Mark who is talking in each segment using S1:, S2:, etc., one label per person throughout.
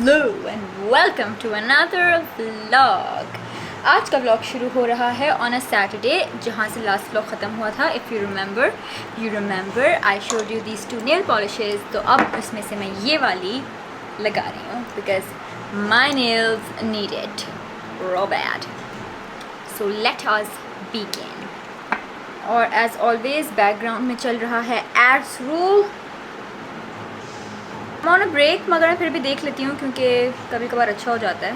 S1: Hello and welcome to another vlog. आज का vlog शुरू हो रहा है ऑन अ सैटरडे, जहाँ से लास्ट व्लॉग ख़त्म हुआ था। If you remember I showed you these two nail polishes. तो अब उसमें से मैं ये वाली लगा रही हूँ because my nails need it row bad. So let us begin. और एज ऑलवेज बैकग्राउंड में चल रहा है ads rule. On a break, मगर मैं फिर भी देख लेती हूँ क्योंकि कभी कभार अच्छा हो जाता है।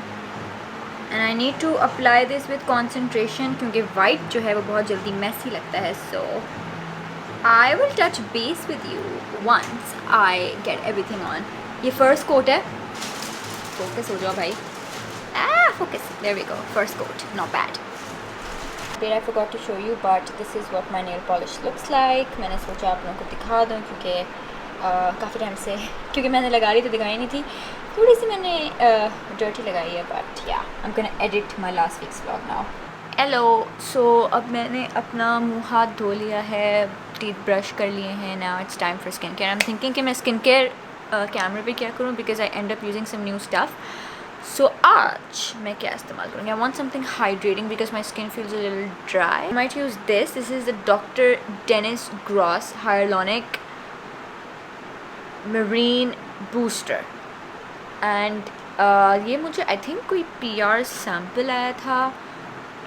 S1: And I need to apply this with concentration क्योंकि वाइट जो है वो बहुत जल्दी मैसी लगता है। So I will touch base with you once I get everything on. ये फर्स्ट कोट है। फोकस हो जाओ भाई। Focus, there we go. First coat, not bad. फिर I forgot to show you but this is what my nail polish looks like. मैंने सोचा आप लोगों को दिखा दूँ क्योंकि काफ़ी टाइम से, क्योंकि मैंने लगा ली तो दिखाई नहीं थी। थोड़ी सी मैंने डर्टी लगाई है but yeah I am gonna edit my last weeks vlog now. Hello. So अब मैंने अपना मुंह हाथ धो लिया है, टीथ ब्रश कर लिए हैं। Now it's time for skin care. I am thinking कि मैं स्किन केयर कैमरे पे क्या करूँ because I end up using some new stuff. So आज मैं क्या इस्तेमाल करूँगी? I want something hydrating because my skin feels a little dry. I might use this is the doctor Dennis Gross hyaluronic marine booster. And ये मुझे I think कोई PR sample आया था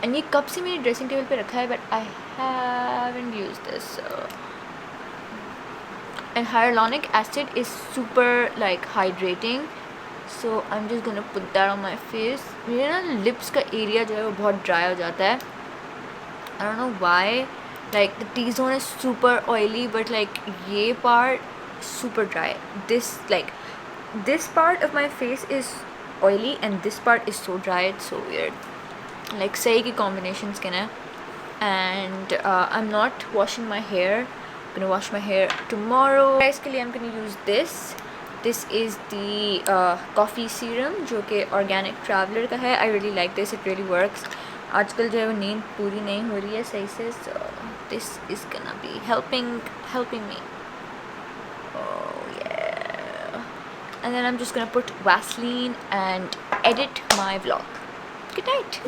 S1: एंड ये कब से मेरी ड्रेसिंग टेबल पे रखा है but I haven't used this. And hyaluronic acid is super like hydrating, so I'm just gonna put that on my face. मेरे ना लिप्स का एरिया जो है वो बहुत ड्राई हो जाता है। I don't know why, like the T-zone is super oily but like ये part super dry. This part of my face is oily and this part is so dry. It's so weird. Like सही की combination skin है. And I'm not washing my hair. I'm gonna wash my hair tomorrow. इसके लिए I'm gonna use this. This is the coffee serum जो कि organic traveler का है. I really like this. It really works. आजकल जो है वो नींद पूरी नहीं हो रही है सही से. So this is gonna be helping me. Oh yeah. And then I'm just gonna put Vaseline and edit my vlog. Good night.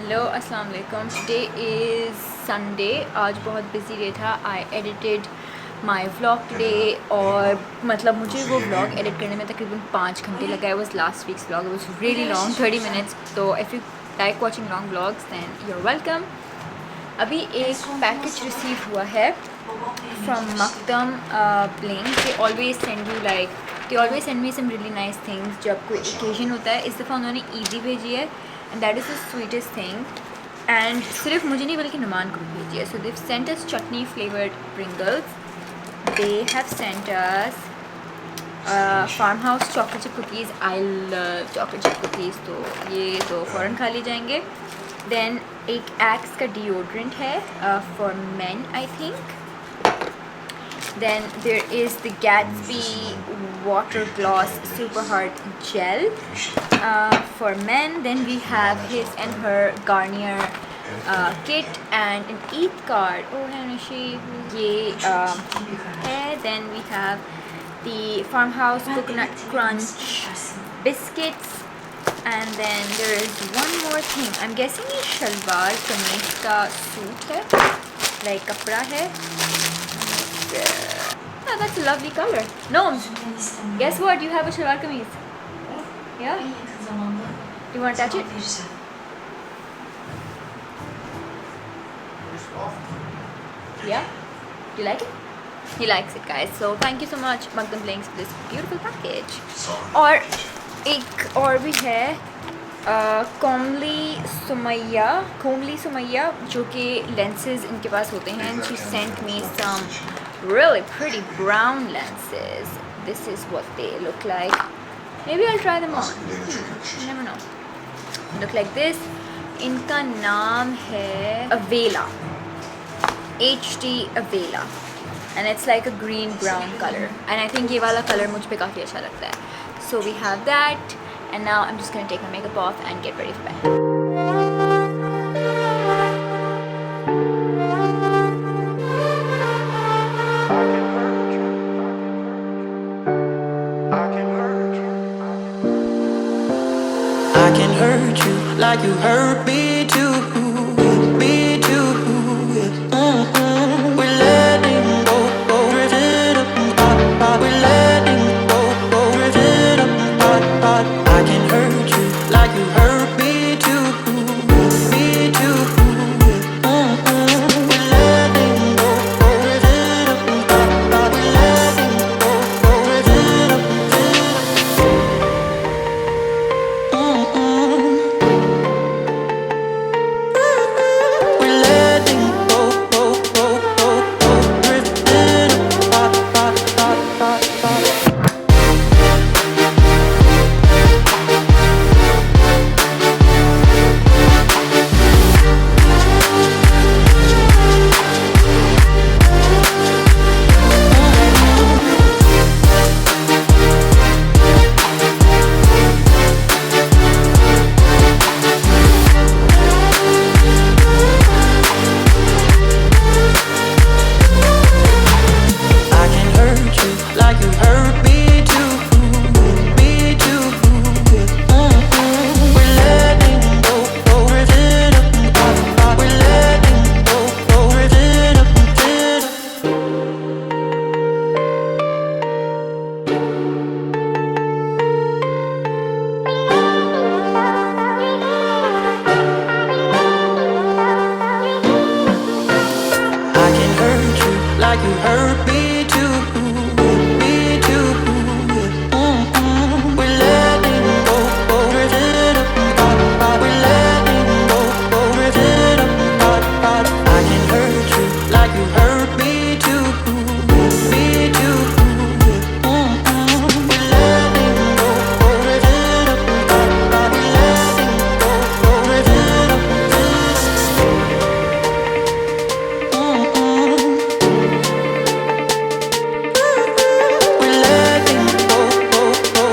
S1: Hello, अस्सलाम वालेकुम। Today is Sunday. आज बहुत बिजी डे था। I edited my vlog today और मतलब मुझे वो vlog edit करने में तकरीबन 5 घंटे लगा है। Was last weeks vlog, it was really long, 30 minutes. तो if you like watching long vlogs then you are welcome. अभी एक पैकेज रिसीव हुआ है फ्रॉम मकदम प्लेन। They always send me some really nice things जब कोई ओकेजन होता है। इस दफ़ा उन्होंने ईदी भेजी है and that is the sweetest thing. And सिर्फ मुझे नहीं बल्कि नुमान को भी भेजी है. So they've sent us chutney flavored Pringles. They have sent us farmhouse chocolate chip cookies. I love chocolate chip cookies, तो ये तो फ़ौरन खा लिए जाएंगे. Then एक Axe का deodorant है for men I think. Then there is the Gatsby water gloss super hard gel for men. Then we have his and her Garnier kit and an Eid card. Oh Hanishi, ye hai. Then we have the Farmhouse coconut crunch biscuits. And then there is one more thing. I'm guessing ये शलवार कमीज का suit है, like कपड़ा है. Oh, that's a lovely color. No, guess what? You have a shalwar kameez. Yeah? You want to touch it? Yeah? Do you like it? He likes it, guys. So thank you so much, Magdam Blinks, for this beautiful package. और एक और भी है कोमली सुमैया जो कि lenses इनके पास होते हैं. And she sent me some really pretty brown lenses. This is what they look like. Maybe I'll try them on. You never know. Look like this. इनका नाम है Avela. HD Avela. And it's like a green brown color, and I think ये वाला color मुझ पे काफ़ी अच्छा लगता है. So we have that, and now I'm just gonna take my makeup off and get ready for bed.
S2: I can hurt you like you hurt me too, me too. We're letting go, drifting apart. We're letting go, drifting apart. I can hurt you like you hurt me too, me too. We're letting go, drifting apart. We're letting go, drifting apart. We're letting go, drifting apart. I can hurt you like you hurt me too, me too. We're letting go, drifting apart. We're letting go, drifting apart. I can hurt you like you hurt me too, me too. We're letting go, drifting apart. We're letting go, drifting apart. I can hurt you like you hurt me too, me too. We're letting go, drifting apart. We're letting go, drifting apart. We're letting go, drifting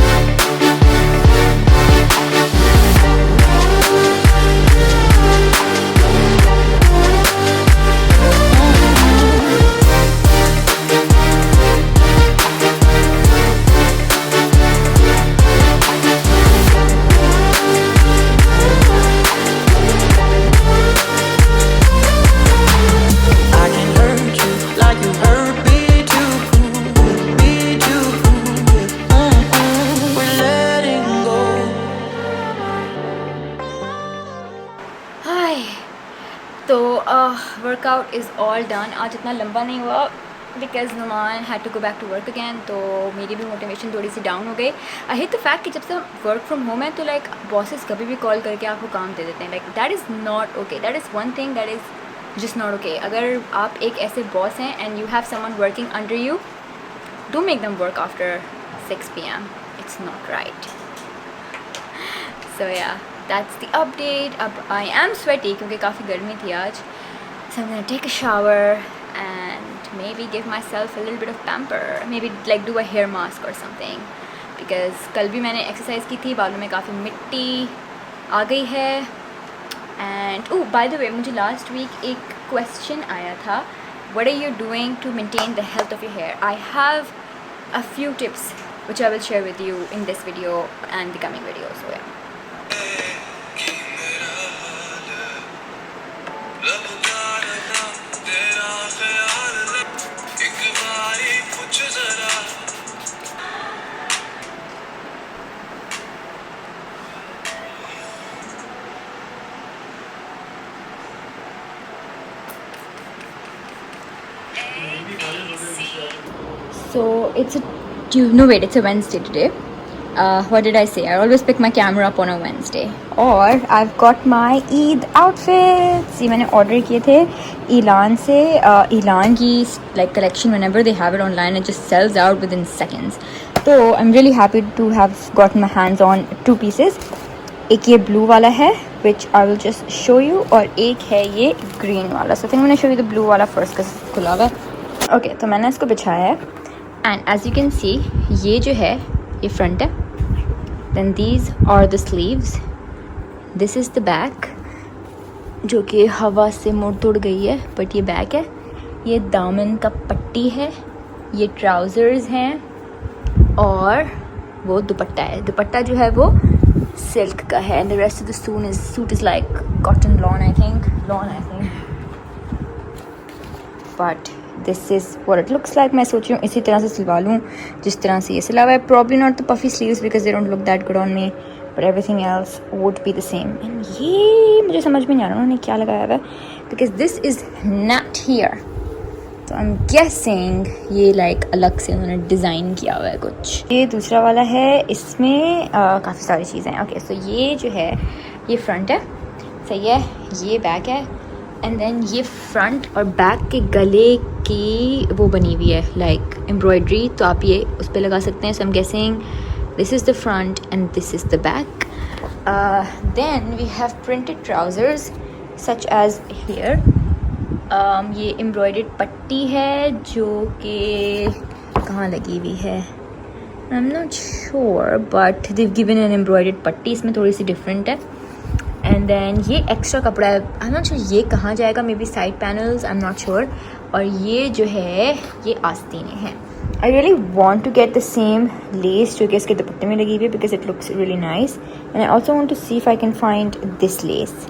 S2: apart. I can hurt you like you hurt me too, me too. We're letting go.
S1: हाय तो workout is all done. आज इतना लंबा नहीं हुआ because Numan had to go back to work again, तो मेरी भी motivation थोड़ी सी डाउन हो गई. आई हेट द फैक्ट कि जब से वर्क फ्रॉम होम है तो लाइक बॉसेस कभी भी कॉल करके आपको काम दे देते हैं. Like that is not okay. That is one thing that is just not okay. अगर आप एक ऐसे बॉस हैं and you have someone working under you, do make them work after 6 PM. It's not right. So yeah, that's the update. अब I am sweaty क्योंकि काफ़ी गर्मी थी आज. So I'm gonna take a shower and maybe give myself a little bit of pamper. Maybe like do a hair mask or something. Because कल भी मैंने exercise की थी, बालों में काफ़ी मिट्टी आ गई है. And oh, by the way, मुझे last week एक question आया था. What are you doing to maintain the health of your hair? I have a few tips which I will share with you in this video and the coming video. So yeah. So it's it's a Wednesday today. What did I say? I always pick my camera up on a Wednesday. और I've got my Eid outfits. ये मैंने order किए थे Elan से. Elan की like collection, whenever they have it online, it just sells out within seconds. So I'm really happy to have gotten my hands on 2 pieces. एक ये blue वाला है, which I will just show you, और एक है ये green वाला. So फिर मैंने show you the blue वाला first because खुला हुआ है. Okay, तो मैंने इसको बिछाया है. And as you can see, ये जो है ये front है. Then these are the sleeves. This is the back, जो कि हवा से मुड़ तोड़ गई है, but ये back है. ये दामन का पट्टी है, ये trousers हैं, और वो दुपट्टा है. दुपट्टा जो है वो सिल्क का है. And the rest of the suit is like cotton lawn, I think. But this is what it looks like. मैं सोच रही हूँ इसी तरह से सिलवा लूँ जिस तरह से ये सिला हुआ है. Probably not the puffy sleeves because they don't look that good on me, but everything else would be the same. And ये मुझे समझ में नहीं आ रहा उन्होंने क्या लगाया हुआ है, because this is not here. तो I'm guessing ये like अलग से उन्होंने डिज़ाइन किया हुआ है कुछ. ये दूसरा वाला है, इसमें काफ़ी सारी चीज़ें हैं. ओके, सो ये जो है ये फ्रंट है, सही है. ये बैक है, एंड देन ये फ्रंट और बैक के गले की वो बनी हुई है लाइक एम्ब्रॉयडरी, तो आप ये उस पर लगा सकते हैं. So I am guessing this is the front and this is the back. Then we have printed trousers such as here. ये एम्ब्रॉयडर्ड पट्टी है जो कि कहाँ लगी हुई है, I am not sure, but they given an embroidered पट्टी. इसमें थोड़ी सी डिफरेंट है. एंड देन ये एक्स्ट्रा कपड़ा है, आई एम नॉट श्योर ये कहाँ जाएगा, maybe side panels, I am not sure. और ये जो है ये आस्तीनें हैं. I really want to get the same lace जो कि इसके दुपट्टे में लगी हुई है, because it looks really nice. And I also want to see if I can find this lace,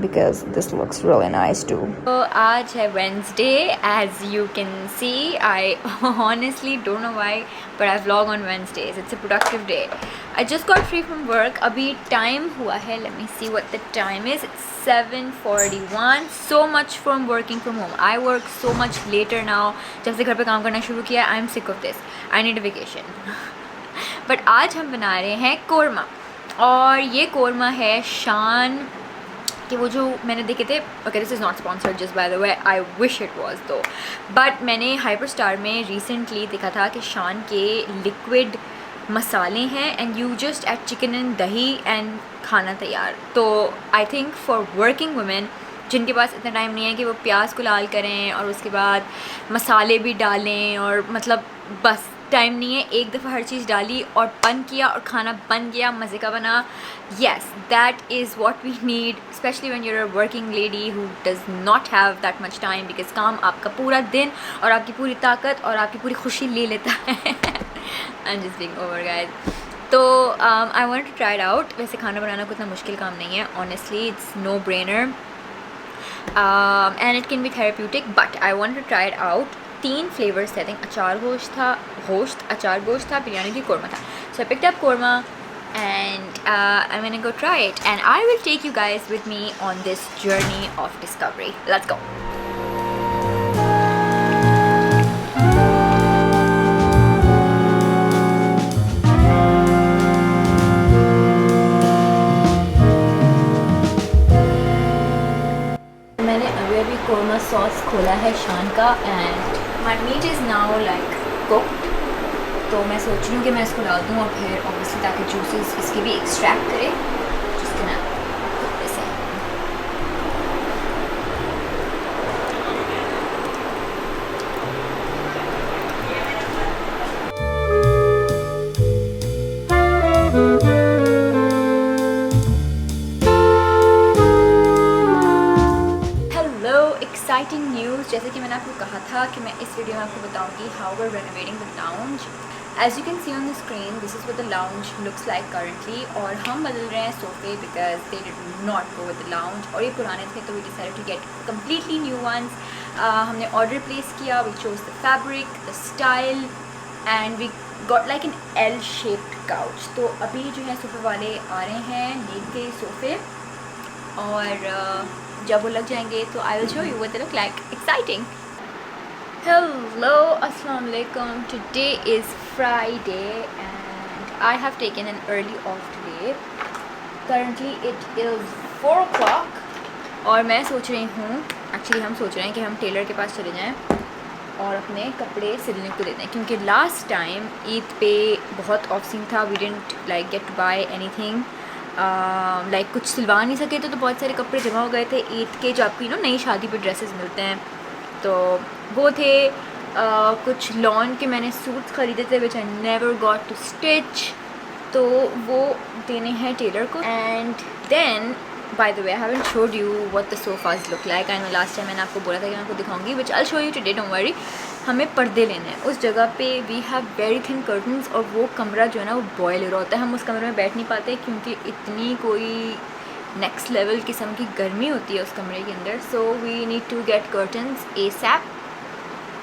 S1: because this looks really nice too. So आज है Wednesday, as you can see. I honestly don't know why, but I vlog on Wednesdays. It's a productive day. I just got free from work. अभी time हुआ है, let me see what the time is. It's 7:41. So much from working from home. I work so much later now. जब से घर पे काम करना शुरू किया, I'm sick of this. I need a vacation. But आज हम बना रहे हैं कोरमा, और ये कोरमा है शान कि वो जो मैंने देखे थे. Okay, this is not sponsored just by the way, I wish it was दो, बट मैंने हाइपर स्टार में रिसेंटली देखा था कि शान के लिक्विड मसाले हैं, and you just add chicken and दही एंड खाना तैयार. तो I think for working women जिनके पास इतना टाइम नहीं है कि वो प्याज को लाल करें और उसके बाद मसाले भी डालें, और मतलब बस टाइम नहीं है, एक दफ़ा हर चीज़ डाली और बन किया और खाना बन गया, मज़े का बना. Yes, that is what we need, especially when you're a working lady who does not have that much time, because काम आपका पूरा दिन और आपकी पूरी ताकत और आपकी पूरी खुशी ले लेता है. I am just being over guys. तो I want to try it out. वैसे खाना बनाना कोई इतना मुश्किल काम नहीं है, honestly it's no brainer, and it can be therapeutic, but I want to try it out. 3 flavours थे, आई थिंक अचार गोश्त था, बिरयानी थी, कोरमा था. So I picked up korma and I'm gonna go try it, and I will take you guys with me on this journey of discovery. Let's go. मैंने अभी korma sauce खोला है शान का, and my meat is now like cooked. तो मैं सोच रही हूँ कि मैं इसको डाल दूँ, और फिर ऑब्वियसली ताकि जूसेस इसके भी एक्सट्रैक्ट करे, जिसके ना ऐसे. Hello, exciting news. जैसे कि मैंने आपको कहा था कि मैं इस वीडियो में आपको बताऊँगी how we are renovating the lounge. As you can see on the screen, this is what the lounge looks like currently. और हम बदल रहे हैं सोफ़े because they did not go with the lounge, और ये पुराने थे, तो we decided to get completely new ones. हमने order place किया, we chose the fabric, the style, and we got like an L-shaped couch. तो अभी जो है सोफ़े वाले आ रहे हैं लेके सोफ़े, और जब वो लग जाएंगे तो I will show you what they look like. Exciting. Hello, Assalamu alaikum. Today is Friday and I have taken an early off today. Currently it is 4 o'clock और मैं सोच रही हूँ, एक्चुअली हम सोच रहे हैं कि हम टेलर के पास चले जाएं और अपने कपड़े सिलने को दे दें, क्योंकि लास्ट टाइम ईद पे बहुत ऑफ सीन था. We didn't like get to buy anything, like कुछ सिलवा नहीं सके तो बहुत सारे कपड़े जमा हो गए थे ईद के, जो आपको नई शादी पे ड्रेसेस मिलते हैं. तो वो थे कुछ लॉन के मैंने सूट्स ख़रीदे थे which I never got to stitch, तो वो देने हैं टेलर को. And then by the way I haven't showed you what the sofas look like. I know last time मैंने आपको बोला था कि मैं आपको दिखाऊंगी, which I show you today, don't worry. हमें पर्दे लेने हैं. उस जगह पे we have very thin curtains और वो कमरा जो है ना वो बॉयल हो रहा होता है. हम उस कमरे में बैठ नहीं पाते क्योंकि इतनी कोई नेक्स्ट लेवल किस्म की गर्मी होती है उस कमरे के अंदर. So we need to get curtains ASAP.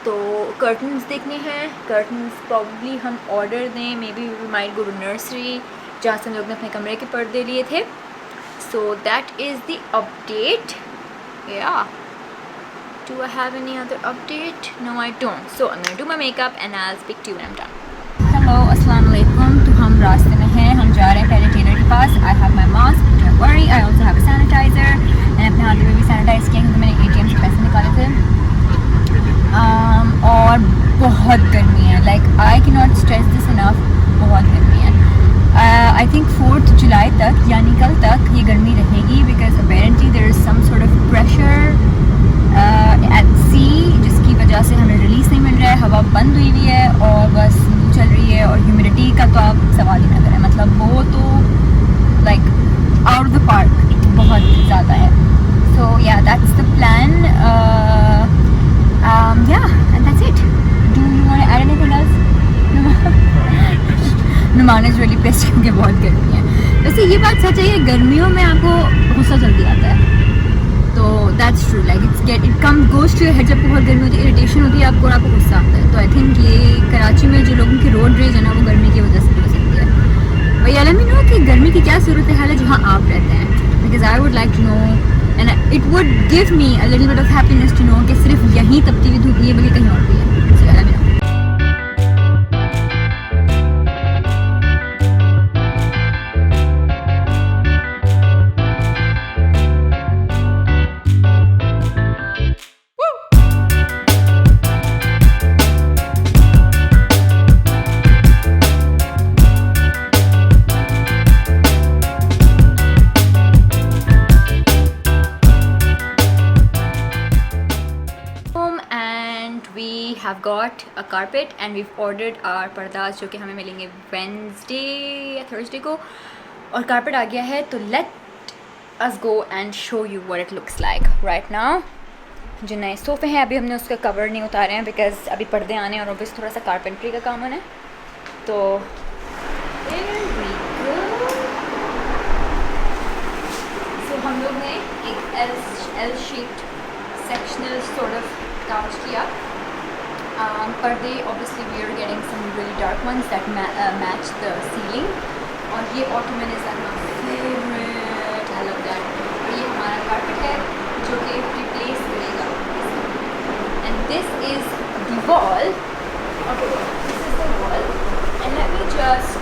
S1: तो कर्टन्स देखने हैं. कर्टन्स प्रॉब्ली हम ऑर्डर दें, maybe we might go to nursery जहाँ से हम लोग ने अपने कमरे के पर्दे लिए थे. So that is the update. या do I have any other update? No, I don't. So I'm going to do my makeup and I'll speak to you when I'm done. Hello, Assalamu alaikum. तो हम रास्ते में हैं, हम जा रहे हैं पहले टेलर के पास. I have my mask, don't worry. I also have a sanitizer. मैंने अपने हाथों में भी सैनिटाइज़ किया क्योंकि मैंने ATM से पैसे निकाले थे. और बहुत गर्मी है. Like I cannot stress this enough. बहुत गर्मी है. I think 4th July तक, यानी कल तक ये गर्मी रहेगी because apparently there is some sort of pressure etc, जिसकी वजह से हमें रिलीज़ नहीं मिल रहा है. हवा बंद हुई हुई है और बस लू चल रही है. और ह्यूमिडिटी का तो आप सवाल ही ना करें, मतलब वो तो like out of the park बहुत ज़्यादा है. So yeah that's the plan. Yeah and that's it. Do you want to add anything else? Numan is really pissed क्योंकि बहुत गर्मी है. वैसे ये बात सच है, ये गर्मियों में आपको गुस्सा जल्दी आता है. तो that's true. Like it come goes to your head. जब बहुत गर्मी होती है, इरिटेशन होती है आपको और आपको गुस्सा आता है. तो आई थिंक ये कराची में जो लोगों की रोड रेज है ना, वो गर्मी की वजह से हो सकती है. भैया लेट मी नो कि गर्मी की क्या सूरत हाल है जहाँ आप रहते हैं, because I would like to know and it would give me a little bit of happiness to know कि सिर्फ यहीं तपती हुई धूप नहीं है बल्कि कहीं और भी है. So let me know. have got a carpet and we've ordered our पर्दास जो कि हमें मिलेंगे Wednesday या Thursday को. और carpet आ गया है, तो let us go and show you what it looks like right now. जो नए सोफ़े हैं अभी हमने उसका कवर नहीं उतारे हैं बिकॉज अभी पर्दे आने और ऑब्वियस थोड़ा सा कारपेंट्री का काम होना है. तो here we go. So हम लोग ने एक L shaped sectional sort of couch किया. पर्दे obviously we are getting some really dark ones that match the ceiling. और ये ottoman is like my favorite. I love that. और ये हमारा carpet है जो कि replace करेगा. And this is the wall. Okay, this is the wall. And let me just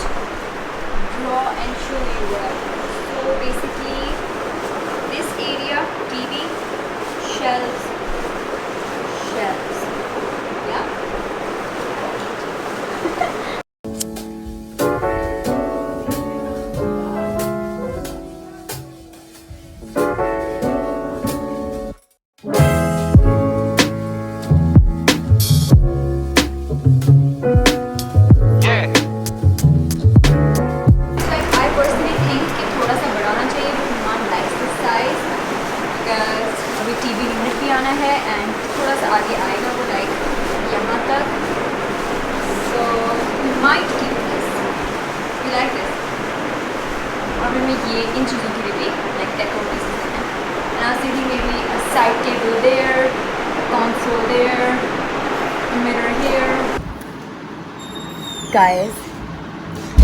S1: draw and show you what. So basically, this area, TV, shelves. Yeah. ये इन चीज़ों के लिए भी लाइक डेकोर पीसेस हैं. And I was thinking maybe a side table there, a console there, a mirror here. Guys,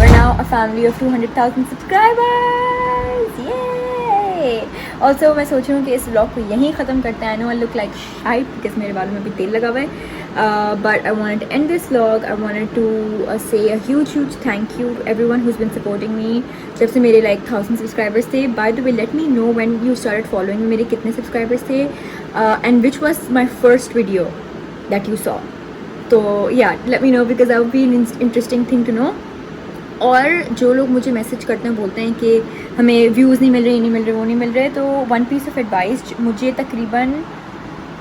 S1: we're now a family of 200,000 subscribers. Yay! Also मैं सोच रही हूँ कि इस व्लॉग को यहीं ख़त्म करते हैं. I know I look like shite because मेरे बालों में भी तेल लगा हुआ है. But I wanted to end this vlog. I wanted to say a huge thank you to everyone who's been supporting me. जब से मेरे like 1000 subscribers थे. By the way, let me know when you started following me, मेरे कितने subscribers थे, and which was my first video that you saw. तो yeah, let me know because that would be an interesting thing to know. और जो लोग मुझे message करते हैं बोलते हैं कि हमें व्यूज़ नहीं मिल रहे, ये नहीं मिल रहे, वो नहीं मिल रहे, तो वन पीस ऑफ एडवाइस, मुझे तकरीबन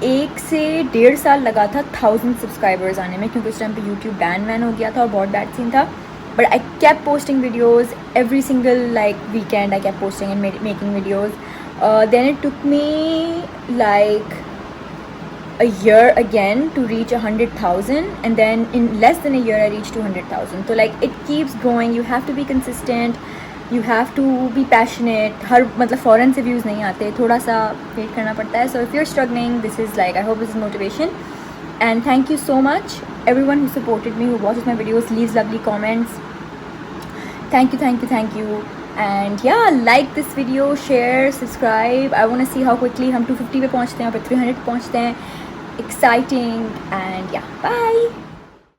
S1: 1 से 1.5 साल लगा था 1000 सब्सक्राइबर्स आने में, क्योंकि उस टाइम पे यूट्यूब बैन हो गया था और बहुत बैड सीन था. But I kept posting videos every single like weekend. I kept posting and making videos. Then it took me like a year again to reach 100,000, and then in less than a year I reached 200,000. So like it keeps growing. You have to be consistent, you have to be passionate. हर मतलब फ़ौरन से views नहीं आते, थोड़ा सा wait करना पड़ता है. So if you're struggling, this is like, I hope this is motivation. And thank you so much everyone who supported me, who watches my videos, leaves lovely comments. Thank you. And yeah, like this video, share, subscribe. I want to see how quickly हम 250 पे पहुँचते हैं और फिर 300 पे पहुँचते हैं. Exciting. And yeah, bye.